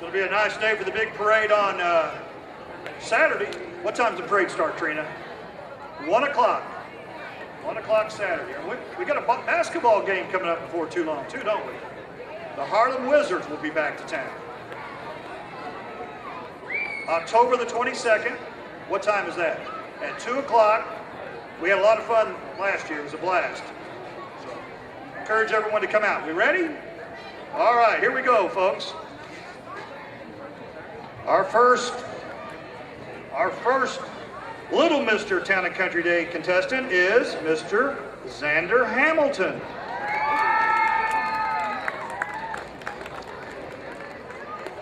It'll be a nice day for the big parade on Saturday. What time's the parade start, Trina? 1 o'clock. 1 o'clock Saturday. And we got a basketball game coming up before too long, too, don't we? The Harlem Wizards will be back to town. October the 22nd. What time is that? At 2 o'clock. We had a lot of fun last year. It was a blast. So, encourage everyone to come out. We ready? All right, here we go, folks. Our first Little Mr. Town and Country Day contestant is Mr. Xander Hamilton.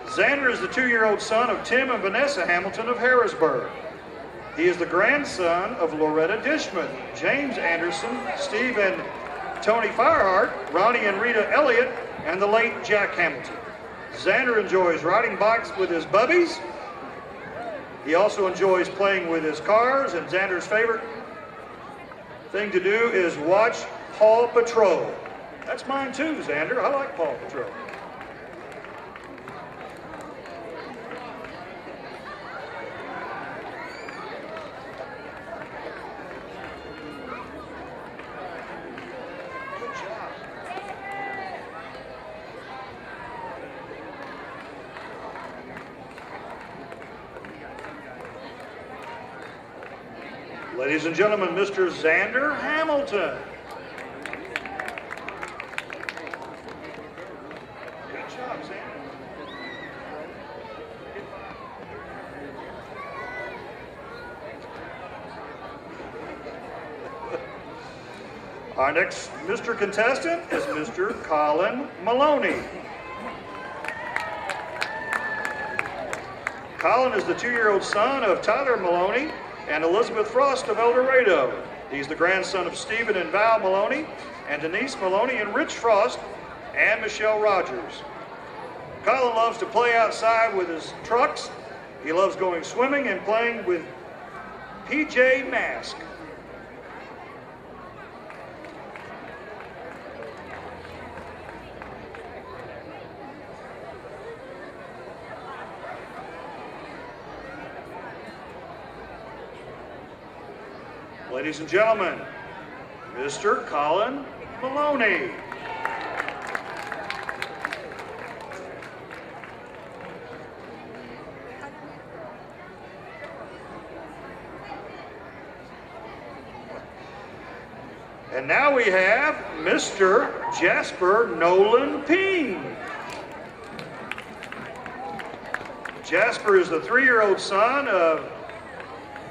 Xander is the 2-year-old son of Tim and Vanessa Hamilton of Harrisburg. He is the grandson of Loretta Dishman, James Anderson, Steve and Tony Firehart, Ronnie and Rita Elliott, and the late Jack Hamilton. Xander enjoys riding bikes with his bubbies. He also enjoys playing with his cars, and Xander's favorite thing to do is watch Paw Patrol. That's mine too, Xander. I like Paw Patrol. Ladies and gentlemen, Mr. Xander Hamilton. Good job, Xander. Our next Mr. Contestant is Mr. Colin Maloney. Colin is the 2-year-old son of Tyler Maloney and Elizabeth Frost of El Dorado. He's the grandson of Stephen and Val Maloney, and Denise Maloney and Rich Frost, and Michelle Rogers. Colin loves to play outside with his trucks. He loves going swimming and playing with PJ Mask. Ladies and gentlemen, Mr. Colin Maloney. And now we have Mr. Jasper Nolan Ping. Jasper is the 3-year-old son of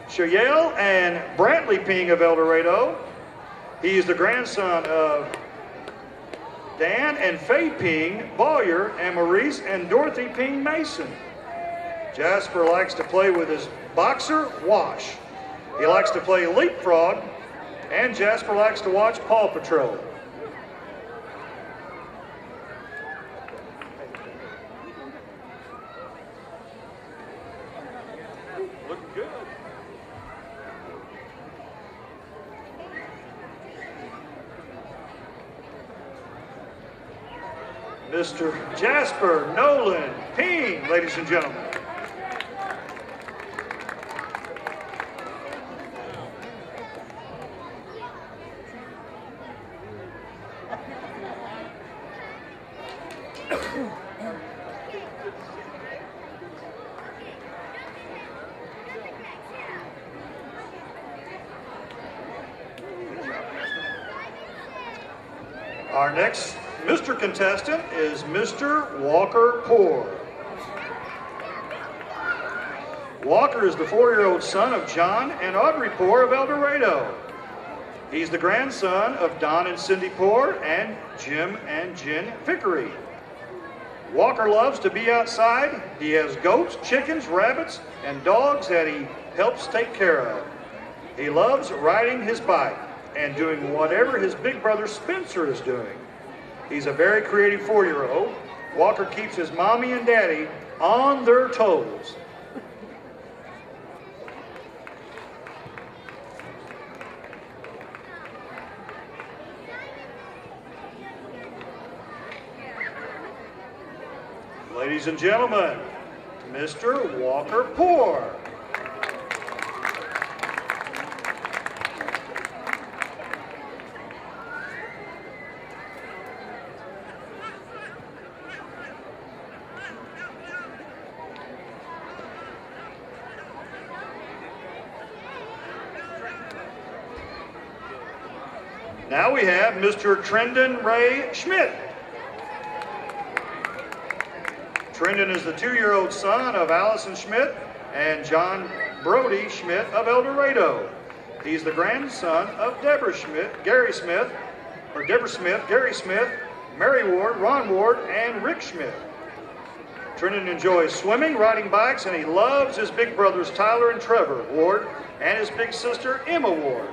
Chayelle and Brantley Ping of El Dorado. He is the grandson of Dan and Faye Ping Bowyer and Maurice and Dorothy Ping Mason. Jasper likes to play with his boxer, Wash. He likes to play leapfrog, and Jasper likes to watch Paw Patrol. Looking good. Mr. Jasper Nolan Ping, ladies and gentlemen. Our next Mr. Contestant is Mr. Walker Poore. Walker is the 4-year-old son of John and Audrey Poore of El Dorado. He's the grandson of Don and Cindy Poore and Jim and Jen Vickery. Walker loves to be outside. He has goats, chickens, rabbits, and dogs that he helps take care of. He loves riding his bike and doing whatever his big brother Spencer is doing. He's a very creative 4-year-old. Walker keeps his mommy and daddy on their toes. Ladies and gentlemen, Mr. Walker Poore. Now we have Mr. Trendon Ray Schmidt. Trendon is the 2-year-old son of Allison Schmidt and John Brody Schmidt of El Dorado. He's the grandson of Deborah Smith, Gary Smith, Mary Ward, Ron Ward, and Rick Schmidt. Trendon enjoys swimming, riding bikes, and he loves his big brothers Tyler and Trevor Ward and his big sister Emma Ward.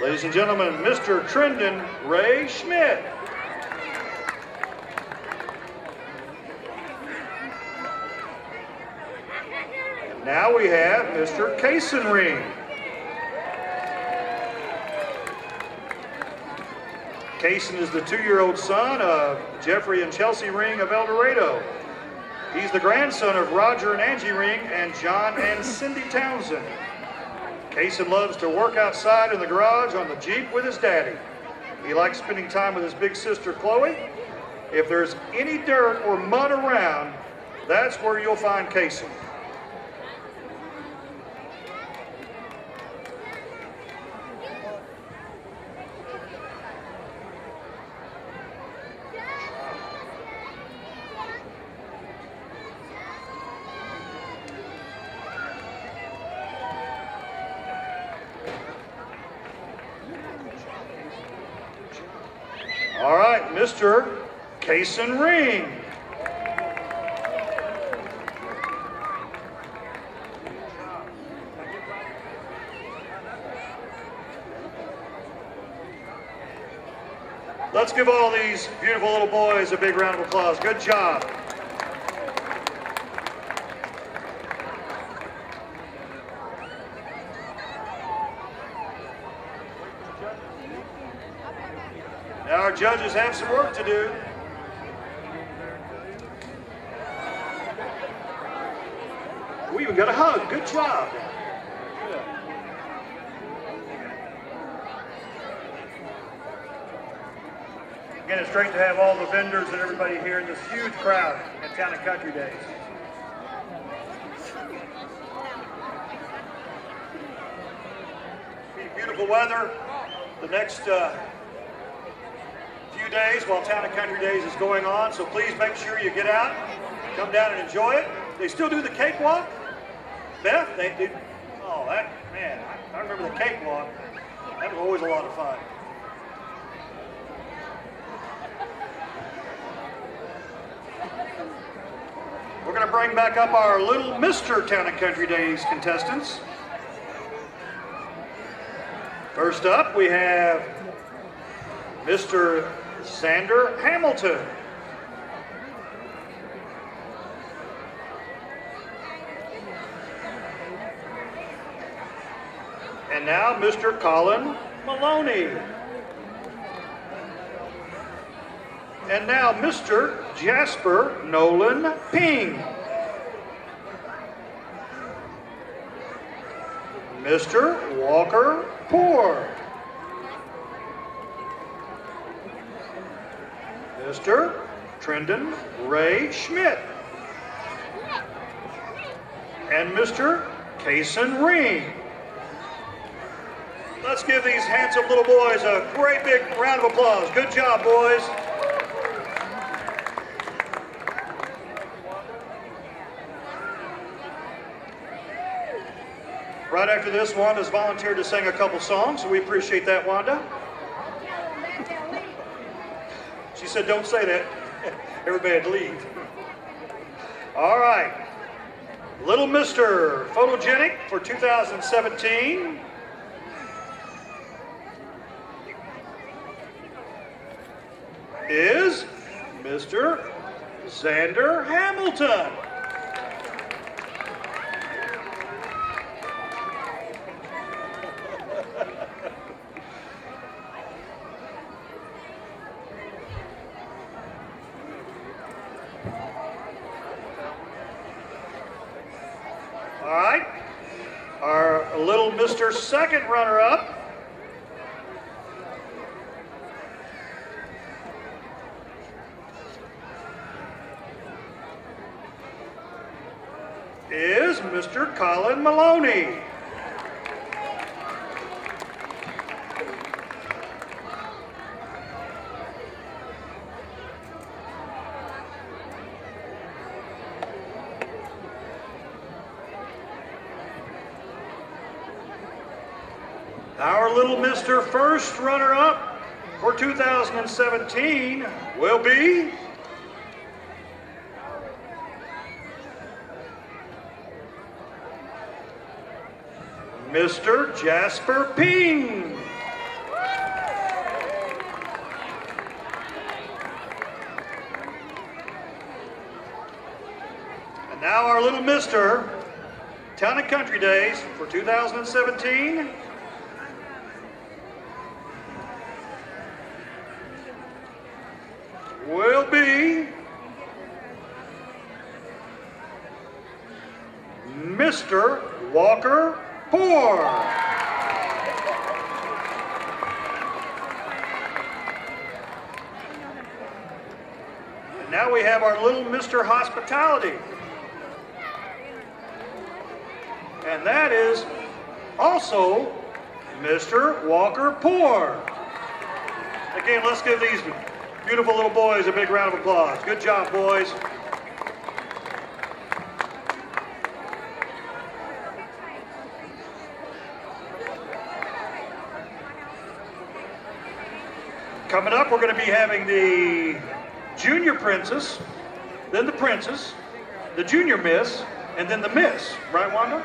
Ladies and gentlemen, Mr. Trendon Ray Schmidt. And now we have Mr. Kaysen Ring. Kaysen is the 2-year-old son of Jeffrey and Chelsea Ring of El Dorado. He's the grandson of Roger and Angie Ring and John and Cindy Townsend. Kaysen loves to work outside in the garage on the Jeep with his daddy. He likes spending time with his big sister Chloe. If there's any dirt or mud around, that's where you'll find Kaysen. All right, Mr. Kaysen Ring. Let's give all these beautiful little boys a big round of applause. Good job. Now our judges have some work to do. We even got a hug. Good job. Again, it's great to have all the vendors and everybody here in this huge crowd at Town and Country Days. Beautiful weather. The next few days while Town and Country Days is going on, so please make sure you get out, come down and enjoy it. They still do the cakewalk. Beth, they do. Oh, that, man, I remember the cakewalk. That was always a lot of fun. We're going to bring back up our little Mr. Town and Country Days contestants. First up, we have Mr. Xander Hamilton. And now Mr. Colin Maloney. And now Mr. Jasper Nolan Ping. Mr. Walker Poore. Mr. Trendon Ray Schmidt. And Mr. Kaysen Ring. Let's give these handsome little boys a great big round of applause. Good job, boys. Right after this, Wanda's volunteered to sing a couple songs, so we appreciate that, Wanda. She said, don't say that. Everybody'd leave. All right. Little Mr. Photogenic for 2017. Is Mr. Xander Hamilton. All right. Our little Mr. Second runner-up is Mr. Colin Maloney. Our little Mr. First runner-up for 2017 will be Mr. Jasper Ping. And now our little Mr. Town and Country Days for 2017 will be Mr. Walker Poore. And now we have our little Mr. Hospitality. And that is also Mr. Walker Poore. Again, let's give these beautiful little boys a big round of applause. Good job, boys. Coming up, we're going to be having the Junior Princess, then the Princess, the Junior Miss, and then the Miss. Right, Wanda?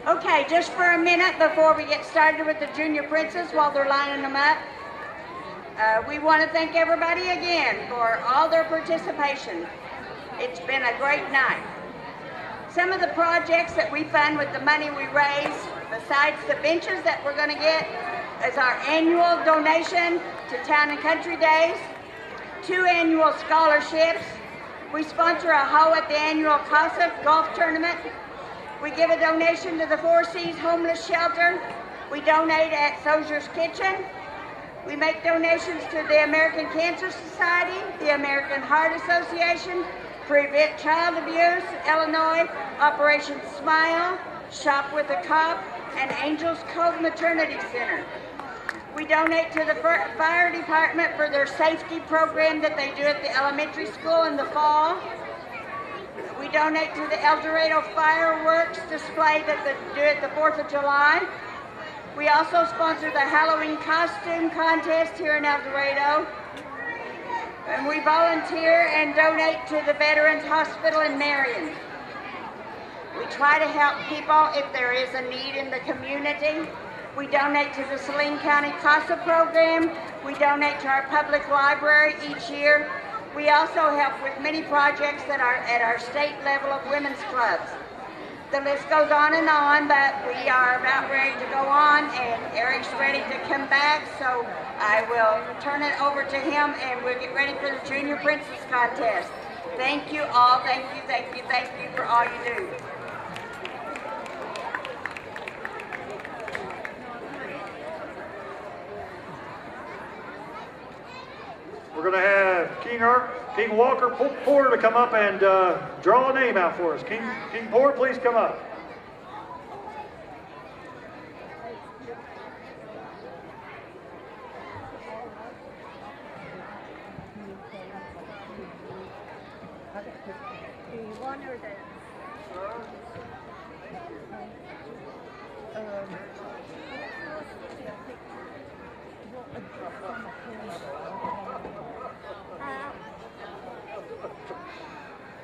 Okay, just for a minute before we get started with the Junior Princess while they're lining them up, we want to thank everybody again for all their participation. It's been a great night. Some of the projects that we fund with the money we raise, besides the benches that we're going to get, is our annual donation to Town and Country Days, 2 annual scholarships. We sponsor a hoe at the annual CASA golf tournament. We give a donation to the Four Seas Homeless Shelter. We donate at Soldier's Kitchen. We make donations to the American Cancer Society, the American Heart Association, Prevent Child Abuse, Illinois, Operation Smile, Shop with a Cop, and Angels Cove Maternity Center. We donate to the fire department for their safety program that they do at the elementary school in the fall. We donate to the El Dorado fireworks display that they do at the 4th of July. We also sponsor the Halloween costume contest here in El Dorado. And we volunteer and donate to the Veterans Hospital in Marion. We try to help people if there is a need in the community. We donate to the Saline County CASA program. We donate to our public library each year. We also help with many projects that are at our state level of women's clubs. The list goes on, but we are about ready to go on, and Eric's ready to come back, so I will turn it over to him, and we'll get ready for the Junior Princess Contest. Thank you all. Thank you, thank you, thank you for all you do. We're going to have King Art King Walker Poore to come up and draw a name out for us. King Poore, please come up.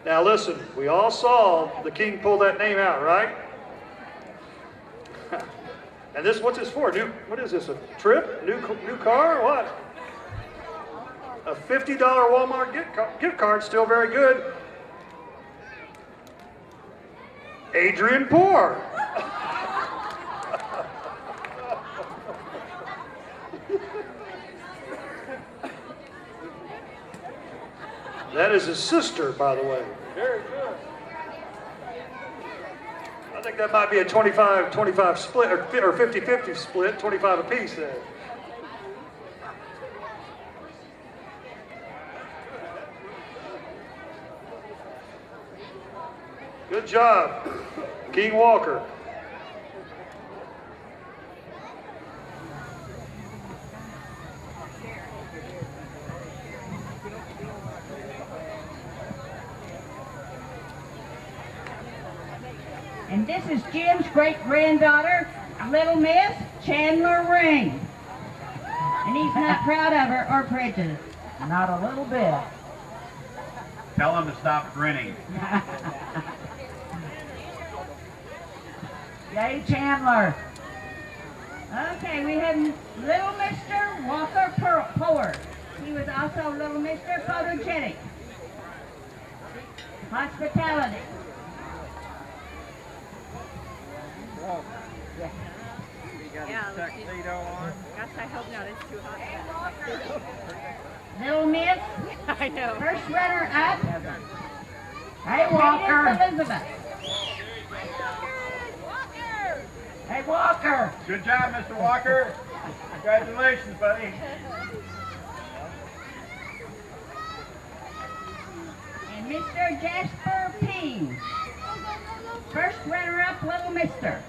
Now listen, we all saw the king pull that name out, right? And this, what's this for? What is this, a trip? New car or what? A $50 Walmart gift card, still very good. Adrian Poore. That is his sister, by the way. Very good. I think that might be a 25-25 split, or 50-50 split, 25 apiece there. Good job, King Walker. And this is Jim's great-granddaughter, Little Miss Chandler Ring. And he's not proud of her or prejudiced. Not a little bit. Tell him to stop grinning. Yay, Chandler. Okay, we have Little Mr. Walker Poore. He was also Little Mr. Photogenic. Hospitality. Yeah, tuxedo on. Gosh, I hope not. It's too hot. Little Miss. I know. First runner up. Hey, Walker. Elizabeth. Hey, Walker. Good job, Mr. Walker. Congratulations, buddy. And Mr. Jasper Ping. First runner up, Little Mister.